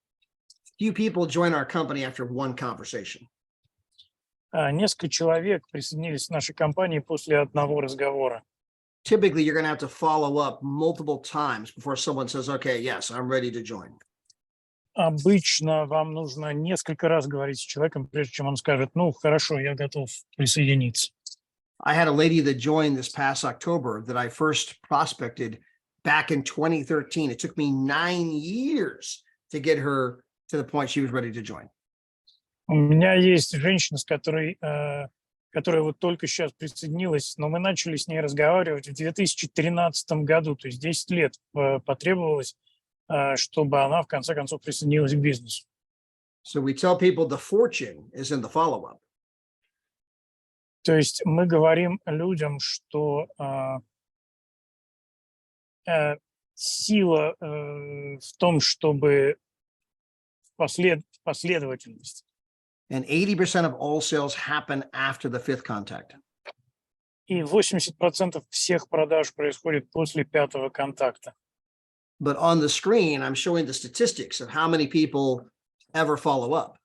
Few people join our company after one conversation. Несколько человек присоединились к нашей компании после одного разговора. Typically, you're going to have to follow up multiple times before someone says, okay, yes, I'm ready to join. Обычно вам нужно несколько раз говорить с человеком, прежде чем он скажет, ну, хорошо, я готов присоединиться. I had a lady that joined this past October that I first prospected back in 2013. It took me 9 years to get her to the point she was ready to join. У меня есть женщина, которая вот только сейчас присоединилась, но мы начали с ней разговаривать в 2013 году, то есть 10 лет потребовалось, чтобы она в конце концов присоединилась к бизнесу. So we tell people the fortune is in the follow-up. То есть мы говорим людям, что сила в том, чтобы последовательность. And 80% of all sales happen after the fifth contact. И 80% всех продаж происходит после пятого контакта. But on the screen, I'm showing the statistics of how many people ever follow up.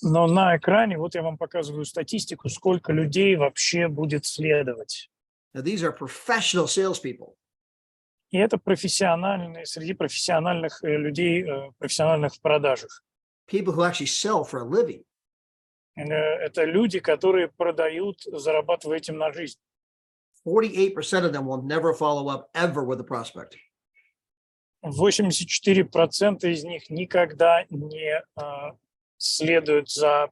Но на экране вот я вам показываю статистику, сколько людей вообще будет следовать. Now, these are professional salespeople. И это профессиональные, среди профессиональных людей, профессиональных в продажах. People who actually sell for a living. Это люди, которые продают, зарабатывая этим на жизнь. 48% of them will never follow up ever with a prospect. 84% из них никогда не следуют за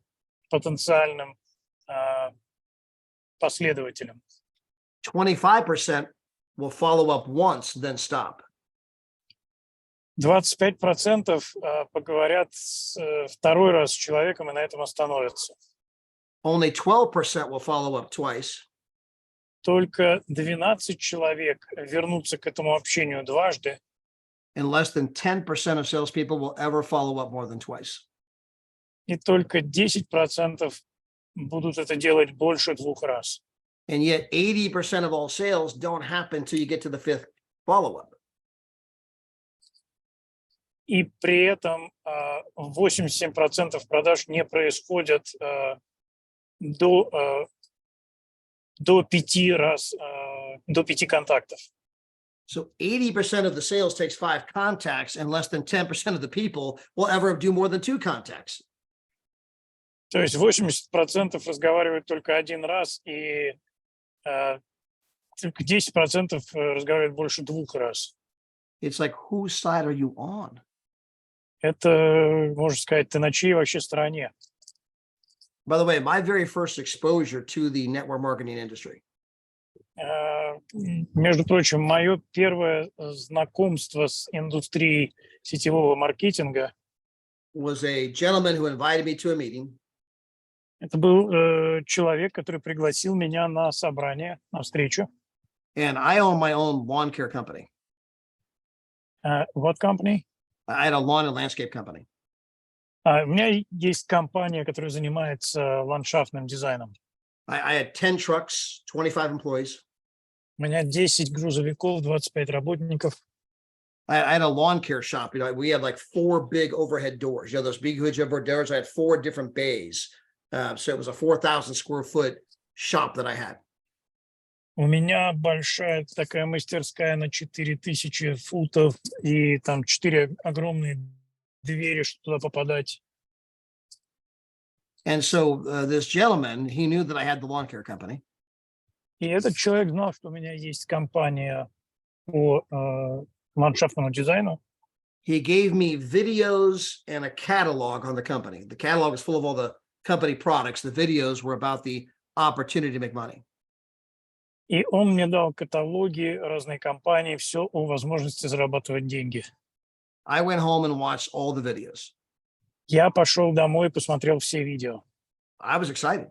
потенциальным последователем. 25% will follow up once, then stop. 25% поговорят второй раз с человеком и на этом остановятся. Only 12% will follow up twice. Только 12 человек вернутся к этому общению дважды, And less than 10% of salespeople will ever follow up more than twice. и только 10% будут это делать больше 2 раз. And yet 80% of all sales don't happen until you get to the fifth follow-up. И при этом 87% продаж не происходят до 5 раз, до 5 контактов. So 80% of the sales takes 5 contacts, and less than 10% of the people will ever do more than 2 contacts. То есть 80% разговаривают только один раз, и только 10% разговаривают больше 2 раз. It's like, whose side are you on? Это, можно сказать, ты на чьей вообще стороне. By the way, my very first exposure to the network marketing industry Между прочим, мое первое знакомство с индустрией сетевого маркетинга was a gentleman who invited me to a meeting. это был человек, который пригласил меня на собрание, на встречу. And I own my own lawn care company. What company? I had a lawn and landscape company. У меня есть компания, которая занимается ландшафтным дизайном. I had 10 trucks, 25 employees. У меня 10 грузовиков, 25 работников. I had a lawn care shop. You know, we had like 4 big overhead doors. You know, those big, huge overhead doors. I had 4 different bays. So it was a 4,000 square foot shop that I had. У меня большая такая мастерская на 4000 футов и там 4 огромные двери, чтобы туда попадать. And so this gentleman, he knew that I had the lawn care company. И этот человек знал, что у меня есть компания по ландшафтному дизайну. He gave me videos and a catalog on the company. The catalog is full of all the company products. The videos were about the opportunity to make money. И он мне дал каталоги, разные компании, все о возможности зарабатывать деньги. I went home and watched all the videos. Я пошел домой и посмотрел все видео. I was excited.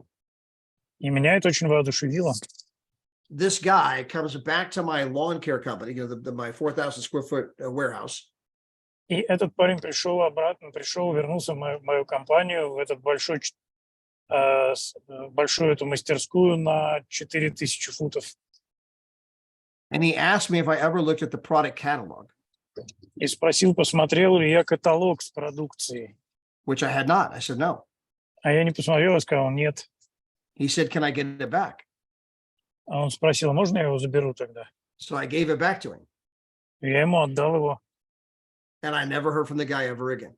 И меня это очень воодушевило. This guy comes back to my lawn care company, my 4,000 square foot warehouse. И этот парень пришел обратно, вернулся в мою компанию, в этот большую эту мастерскую на 4000 футов. And he asked me if I ever looked at the product catalog, И спросил, посмотрел ли я каталог с продукцией. which I had not. I said, no. А я не посмотрел и сказал, нет. He said, can I get it back? А он спросил, можно я его заберу тогда? So I gave it back to him. И я ему отдал его. And I never heard from the guy ever again.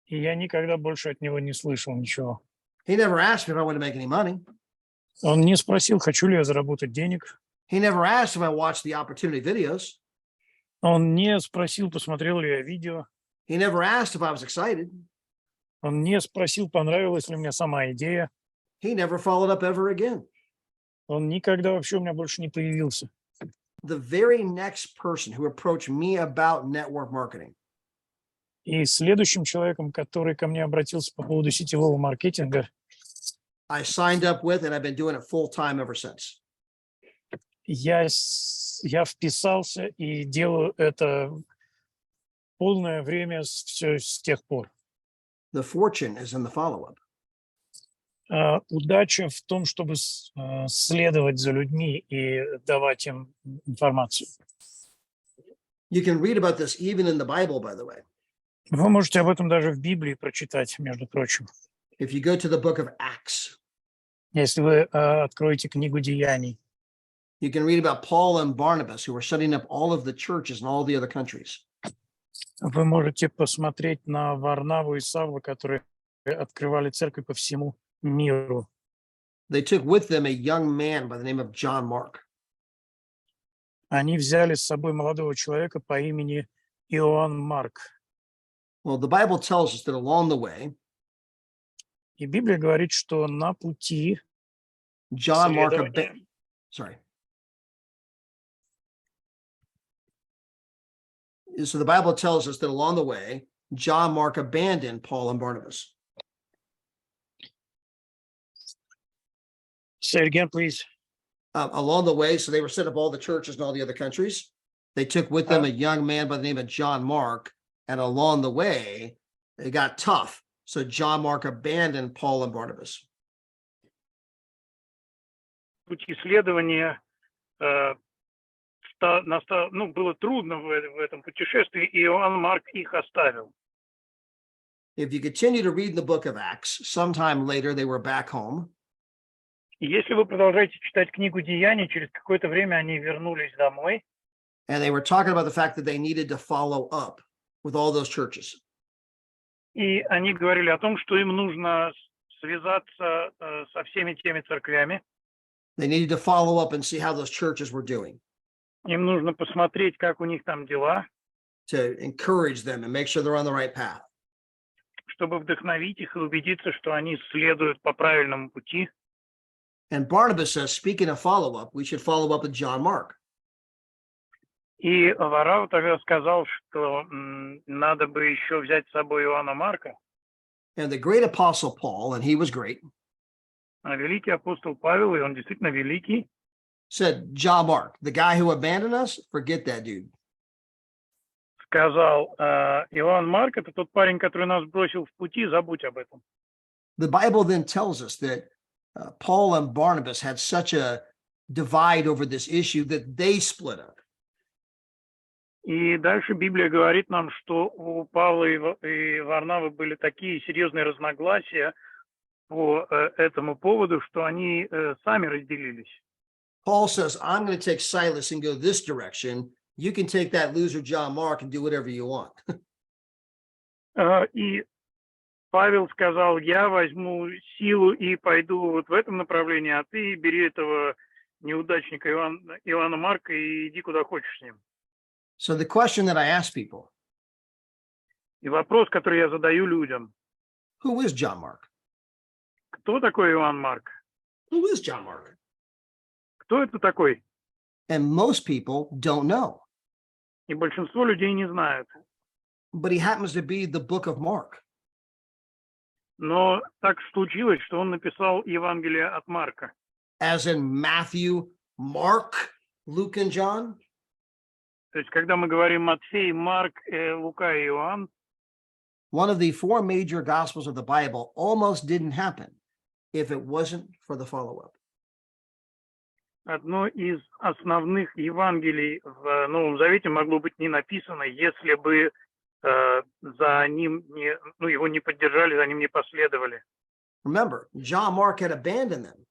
И я никогда больше от него не слышал ничего. He never asked me if I wanted to make any money. Он не спросил, хочу ли я заработать денег. He never asked if I watched the opportunity videos. Он не спросил, посмотрел ли я видео. He never asked if I was excited. Он не спросил, понравилась ли мне сама идея. He never followed up ever again. Он никогда вообще у меня больше не появился. The very next person who approached me about network marketing, И следующим человеком, который ко мне обратился по поводу сетевого маркетинга, I signed up with, and I've been doing it full time ever since. я вписался и делаю это полное время все с тех пор. The fortune is in the follow-up. Удача в том, чтобы следовать за людьми и давать им информацию. You can read about this even in the Bible, by the way. Вы можете об этом даже в Библии прочитать, между прочим. If you go to the book of Acts, Если вы откроете книгу Деяний, you can read about Paul and Barnabas, who were setting up all of the churches in all the other countries. вы можете посмотреть на Варнаву и Савла, которые открывали церковь по всему миру. They took with them a young man by the name of John Mark. Они взяли с собой молодого человека по имени Иоанн Марк. Well, the Bible tells us that along the way, И Библия говорит, что на пути John Mark, следования sorry. So the Bible tells us that along the way, John Mark abandoned Paul and Barnabas. Say it again, please. Along the way, so they were setting up all the churches in all the other countries. They took with them a young man by the name of John Mark, and along the way, it got tough. So John Mark abandoned Paul and Barnabas. Пути исследования было трудно в этом путешествии, и Иоанн Марк их оставил. If you continue to read the book of Acts, sometime later they were back home. И если вы продолжаете читать книгу Деяний, через какое-то время они вернулись домой, And they were talking about the fact that they needed to follow up with all those churches. и они говорили о том, что им нужно связаться со всеми теми церквями, They needed to follow up and see how those churches were doing, им нужно посмотреть, как у них там дела, to encourage them and make sure they're on the right path. чтобы вдохновить их и убедиться, что они следуют по правильному пути. And Barnabas says, speaking of follow-up, we should follow up with John Mark. И Варава тогда сказал, что надо бы еще взять с собой Иоанна Марка. And the great apostle Paul, and he was great, А великий апостол Павел, и он действительно великий, said, John Mark, the guy who abandoned us, forget that dude. сказал, Иоанн Марк, это тот парень, который нас бросил в пути, забудь об этом. The Bible then tells us that Paul and Barnabas had such a divide over this issue that they split up. И дальше Библия говорит нам, что у Павла и Варнавы были такие серьезные разногласия по этому поводу, что они сами разделились. Paul says, I'm going to take Silas and go this direction. You can take that loser John Mark and do whatever you want. И Павел сказал, я возьму силу и пойду вот в этом направлении, а ты бери этого неудачника Иоанна Марка и иди куда хочешь с ним. So the question that I ask people, И вопрос, который я задаю людям, who is John Mark? кто такой Иоанн Марк? Who is John Mark? Кто это такой? And most people don't know. И большинство людей не знают. But he happens to be the book of Mark. Но так случилось, что он написал Евангелие от Марка. As in Matthew, Mark, Luke, and John. То есть, когда мы говорим Матфей, Марк, Лука и Иоанн, One of the four major gospels of the Bible almost didn't happen if it wasn't for the follow-up. одно из основных Евангелий в Новом Завете могло быть не написано, если бы за ним не, его не поддержали, за ним не последовали. Remember, John Mark had abandoned them.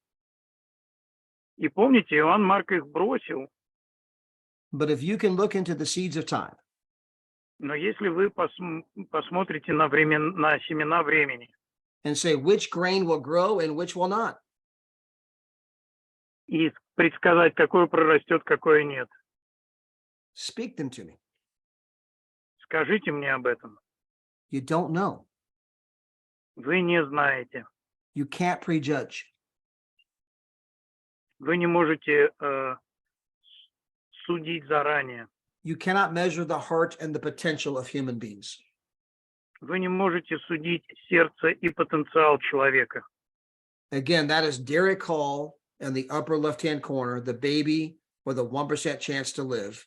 И помните, Иоанн Марк их бросил. But if you can look into the seeds of time, Но если вы посмотрите на семена времени and say which grain will grow and which will not, и предсказать, какое прорастет, какое нет, speak them to me. скажите мне об этом. You don't know. Вы не знаете. You can't prejudge. Вы не можете судить заранее. You cannot measure the heart and the potential of human beings. Вы не можете судить сердце и потенциал человека. Again, that is Derek Hall in the upper left-hand corner, the baby with a 1% chance to live.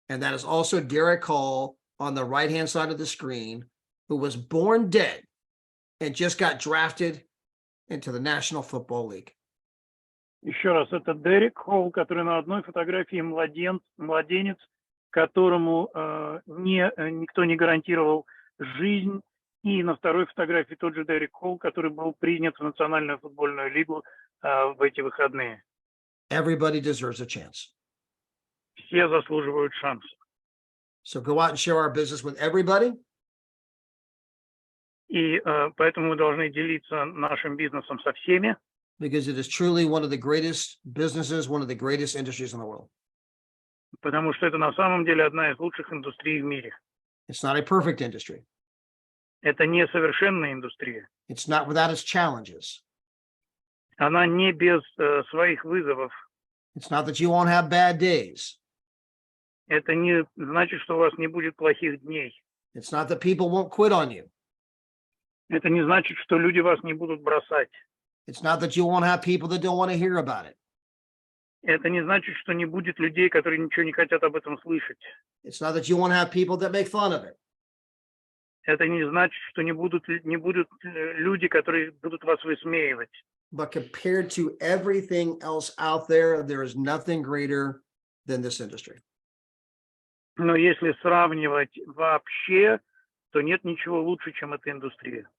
And that is also Derek Hall on the right-hand side of the screen, who was born dead and just got drafted into the National Football League. Еще раз, это Дерек Холл, который на одной фотографии младенец, которому никто не гарантировал жизнь, и на второй фотографии тот же Дерек Холл, который был принят в Национальную футбольную лигу в эти выходные. Everybody deserves a chance. Все заслуживают шанса. So go out and share our business with everybody. И поэтому мы должны делиться нашим бизнесом со всеми, Because it is truly one of the greatest businesses, one of the greatest industries in the world. потому что это на самом деле одна из лучших индустрий в мире. It's not a perfect industry. Это не совершенная индустрия. It's not without its challenges. Она не без своих вызовов. It's not that you won't have bad days. Это не значит, что у вас не будет плохих дней. It's not that people won't quit on you. Это не значит, что люди вас не будут бросать. It's not that you won't have people that don't want to hear about it. Это не значит, что не будет людей, которые ничего не хотят об этом слышать. It's not that you won't have people that make fun of it. Это не значит, что не будут люди, которые будут вас высмеивать. But compared to everything else out there, there is nothing greater than this industry. Но если сравнивать вообще, то нет ничего лучше, чем эта индустрия.